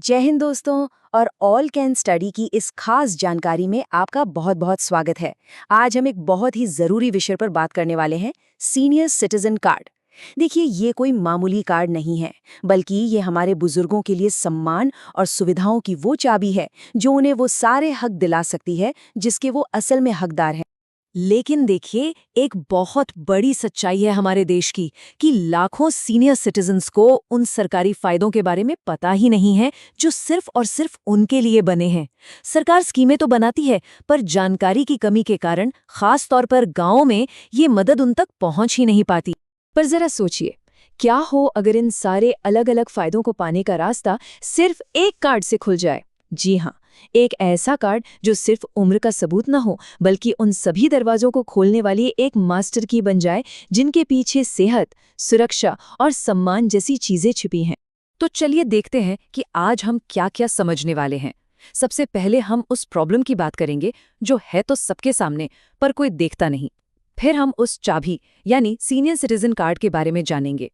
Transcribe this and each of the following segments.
जय हिंद दोस्तों। और ऑल कैन स्टडी की इस खास जानकारी में आपका बहुत बहुत स्वागत है। आज हम एक बहुत ही ज़रूरी विषय पर बात करने वाले हैं, सीनियर सिटीजन कार्ड। देखिए, ये कोई मामूली कार्ड नहीं है, बल्कि ये हमारे बुजुर्गों के लिए सम्मान और सुविधाओं की वो चाबी है जो उन्हें वो सारे हक दिला सकती है जिसके वो असल में हकदार हैं। लेकिन देखिए, एक बहुत बड़ी सच्चाई है हमारे देश की कि लाखों सीनियर सिटीजन्स को उन सरकारी फायदों के बारे में पता ही नहीं है जो सिर्फ और सिर्फ उनके लिए बने हैं। सरकार स्कीमें तो बनाती है, पर जानकारी की कमी के कारण खास तौर पर गांवों में ये मदद उन तक पहुंच ही नहीं पाती। पर जरा सोचिए, क्या हो अगर इन सारे अलग अलग फायदों को पाने का रास्ता सिर्फ एक कार्ड से खुल जाए। जी हाँ, एक ऐसा कार्ड जो सिर्फ उम्र का सबूत न हो, बल्कि उन सभी दरवाजों को खोलने वाली एक मास्टर की बन जाए जिनके पीछे सेहत, सुरक्षा और सम्मान जैसी चीजें छिपी हैं। तो चलिए देखते हैं कि आज हम क्या क्या समझने वाले हैं। सबसे पहले हम उस प्रॉब्लम की बात करेंगे जो है तो सबके सामने, पर कोई देखता नहीं। फिर हम उस चाबी यानी सीनियर सिटीजन कार्ड के बारे में जानेंगे।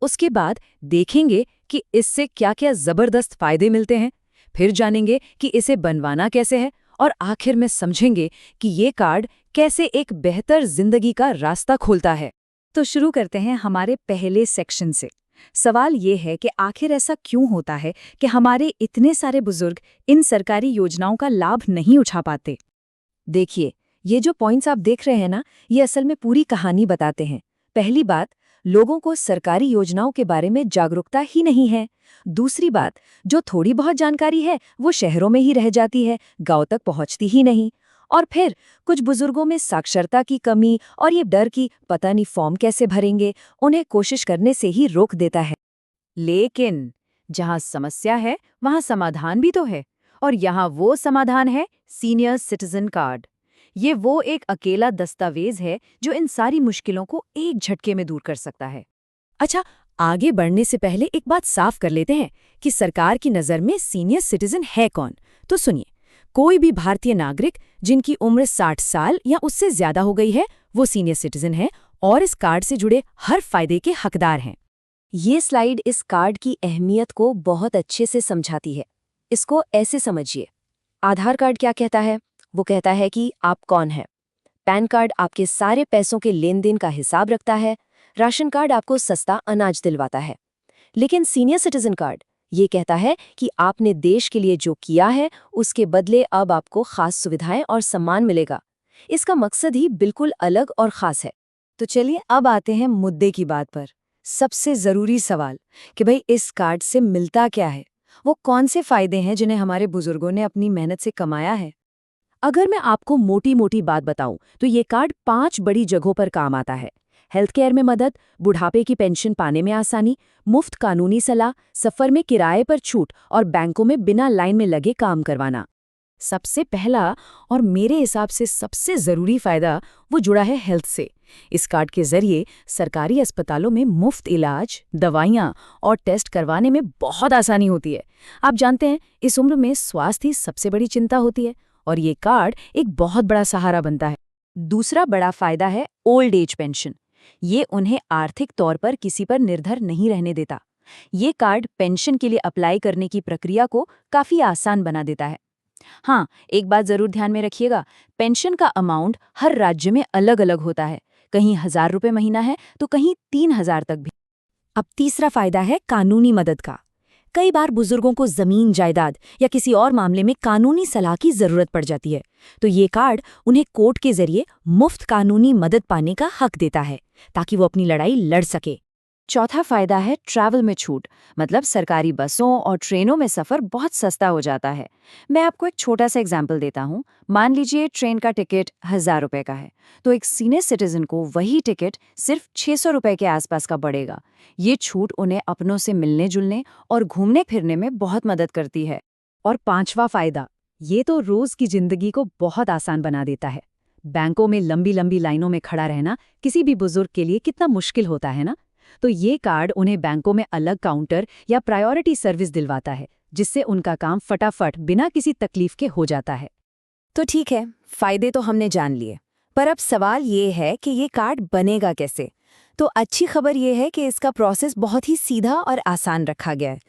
उसके बाद देखेंगे कि इससे क्या क्या जबरदस्त फायदे मिलते हैं। फिर जानेंगे कि इसे बनवाना कैसे है, और आखिर में समझेंगे कि ये कार्ड कैसे एक बेहतर जिंदगी का रास्ता खोलता है। तो शुरू करते हैं हमारे पहले सेक्शन से। सवाल ये है कि आखिर ऐसा क्यों होता है कि हमारे इतने सारे बुजुर्ग इन सरकारी योजनाओं का लाभ नहीं उठा पाते। देखिए, ये जो पॉइंट्स आप देख रहे हैं ना, ये असल में पूरी कहानी बताते हैं। पहली बात, लोगों को सरकारी योजनाओं के बारे में जागरूकता ही नहीं है। दूसरी बात, जो थोड़ी बहुत जानकारी है वो शहरों में ही रह जाती है, गांव तक पहुंचती ही नहीं। और फिर कुछ बुजुर्गों में साक्षरता की कमी और ये डर कि पता नहीं फॉर्म कैसे भरेंगे, उन्हें कोशिश करने से ही रोक देता है। लेकिन जहां समस्या है वहां समाधान भी तो है, और यहाँ वो समाधान है सीनियर सिटीजन कार्ड। ये वो एक अकेला दस्तावेज है जो इन सारी मुश्किलों को एक झटके में दूर कर सकता है। अच्छा, आगे बढ़ने से पहले एक बात साफ कर लेते हैं कि सरकार की नज़र में सीनियर सिटीजन है कौन। तो सुनिए, कोई भी भारतीय नागरिक जिनकी उम्र 60 साल या उससे ज्यादा हो गई है, वो सीनियर सिटीजन है और इस कार्ड से जुड़े हर फायदे के हकदार हैं। ये स्लाइड इस कार्ड की अहमियत को बहुत अच्छे से समझाती है। इसको ऐसे समझिए, आधार कार्ड क्या कहता है? वो कहता है कि आप कौन हैं। पैन कार्ड आपके सारे पैसों के लेन देन का हिसाब रखता है। राशन कार्ड आपको सस्ता अनाज दिलवाता है। लेकिन सीनियर सिटीजन कार्ड ये कहता है कि आपने देश के लिए जो किया है उसके बदले अब आपको खास सुविधाएं और सम्मान मिलेगा। इसका मकसद ही बिल्कुल अलग और खास है। तो चलिए अब आते हैं मुद्दे की बात पर। सबसे जरूरी सवाल कि भाई इस कार्ड से मिलता क्या है? वो कौन से फायदे हैं जिन्हें हमारे बुजुर्गों ने अपनी मेहनत से कमाया है? अगर मैं आपको मोटी मोटी बात बताऊं तो ये कार्ड 5 बड़ी जगहों पर काम आता है। हेल्थ केयर में मदद, बुढ़ापे की पेंशन पाने में आसानी, मुफ्त कानूनी सलाह, सफर में किराए पर छूट और बैंकों में बिना लाइन में लगे काम करवाना। सबसे पहला और मेरे हिसाब से सबसे ज़रूरी फ़ायदा वो जुड़ा है हेल्थ से। इस कार्ड के ज़रिए सरकारी अस्पतालों में मुफ्त इलाज, दवाइयाँ और टेस्ट करवाने में बहुत आसानी होती है। आप जानते हैं, इस उम्र में स्वास्थ्य ही सबसे बड़ी चिंता होती है, और ये कार्ड एक बहुत बड़ा सहारा बनता है। दूसरा बड़ा फायदा है ओल्ड एज पेंशन। ये उन्हें आर्थिक तौर पर किसी पर निर्भर नहीं रहने देता। ये कार्ड पेंशन के लिए अप्लाई करने की प्रक्रिया को काफ़ी आसान बना देता है। हाँ, एक बात जरूर ध्यान में रखिएगा, पेंशन का अमाउंट हर राज्य में अलग अलग होता है। कहीं 1000 रुपये महीना है तो कहीं 3000 तक भी। अब तीसरा फायदा है कानूनी मदद का। कई बार बुजुर्गों को जमीन, जायदाद या किसी और मामले में कानूनी सलाह की जरूरत पड़ जाती है, तो ये कार्ड उन्हें कोर्ट के जरिए मुफ्त कानूनी मदद पाने का हक देता है ताकि वो अपनी लड़ाई लड़ सके। चौथा फायदा है ट्रैवल में छूट, मतलब सरकारी बसों और ट्रेनों में सफ़र बहुत सस्ता हो जाता है। मैं आपको एक छोटा सा एग्जाम्पल देता हूँ। मान लीजिए ट्रेन का टिकट 1000 रुपये का है, तो एक सीनियर सिटीजन को वही टिकट सिर्फ 600 रुपये के आसपास का पड़ेगा। ये छूट उन्हें अपनों से मिलने जुलने और घूमने फिरने में बहुत मदद करती है। और पांचवा फायदा, ये तो रोज की जिंदगी को बहुत आसान बना देता है। बैंकों में लंबी लंबी लाइनों में खड़ा रहना किसी भी बुजुर्ग के लिए कितना मुश्किल होता है ना, तो ये कार्ड उन्हें बैंकों में अलग काउंटर या प्रायोरिटी सर्विस दिलवाता है, जिससे उनका काम फटाफट बिना किसी तकलीफ के हो जाता है। तो ठीक है, फायदे तो हमने जान लिए, पर अब सवाल ये है कि ये कार्ड बनेगा कैसे। तो अच्छी खबर ये है कि इसका प्रोसेस बहुत ही सीधा और आसान रखा गया है।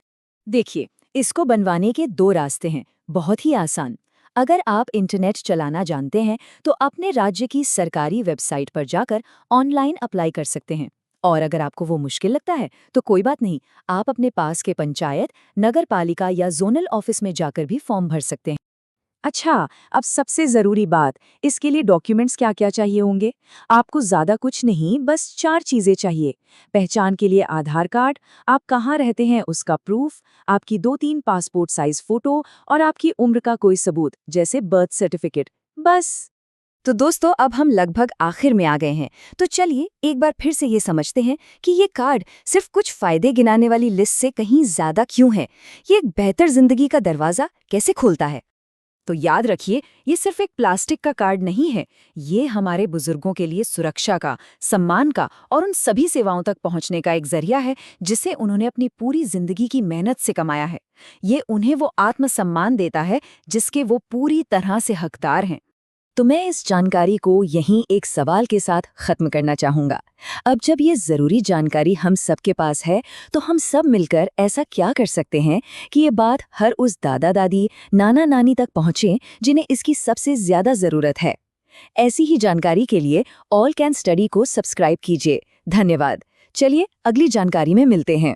देखिए, इसको बनवाने के दो रास्ते हैं, बहुत ही आसान। अगर आप इंटरनेट चलाना जानते हैं तो अपने राज्य की सरकारी वेबसाइट पर जाकर ऑनलाइन अप्लाई कर सकते हैं। और अगर आपको वो मुश्किल लगता है तो कोई बात नहीं, आप अपने पास के पंचायत, नगर पालिका या जोनल ऑफिस में जाकर भी फॉर्म भर सकते हैं। अच्छा, अब सबसे ज़रूरी बात, इसके लिए डॉक्यूमेंट्स क्या-क्या चाहिए होंगे? आपको ज़्यादा कुछ नहीं, बस 4 चीज़ें चाहिए। पहचान के लिए आधार कार्ड, आप कहाँ रहते हैं उसका प्रूफ, आपकी 2-3 पासपोर्ट साइज़ फ़ोटो और आपकी उम्र का कोई सबूत, जैसे बर्थ सर्टिफिकेट। बस। तो दोस्तों, अब हम लगभग आखिर में आ गए हैं। तो चलिए एक बार फिर से ये समझते हैं कि ये कार्ड सिर्फ कुछ फायदे गिनाने वाली लिस्ट से कहीं ज्यादा क्यों है। ये एक बेहतर जिंदगी का दरवाजा कैसे खोलता है। तो याद रखिए, ये सिर्फ एक प्लास्टिक का कार्ड नहीं है। ये हमारे बुजुर्गों के लिए सुरक्षा का, सम्मान का और उन सभी सेवाओं तक पहुंचने का एक जरिया है जिसे उन्होंने अपनी पूरी जिंदगी की मेहनत से कमाया है। ये उन्हें वो आत्मसम्मान देता है जिसके वो पूरी तरह से हकदार हैं। तो मैं इस जानकारी को यहीं एक सवाल के साथ खत्म करना चाहूंगा। अब जब ये जरूरी जानकारी हम सबके पास है, तो हम सब मिलकर ऐसा क्या कर सकते हैं कि ये बात हर उस दादा दादी, नाना नानी तक पहुंचे जिन्हें इसकी सबसे ज्यादा जरूरत है। ऐसी ही जानकारी के लिए ऑल कैन स्टडी को सब्सक्राइब कीजिए। धन्यवाद। चलिए अगली जानकारी में मिलते हैं।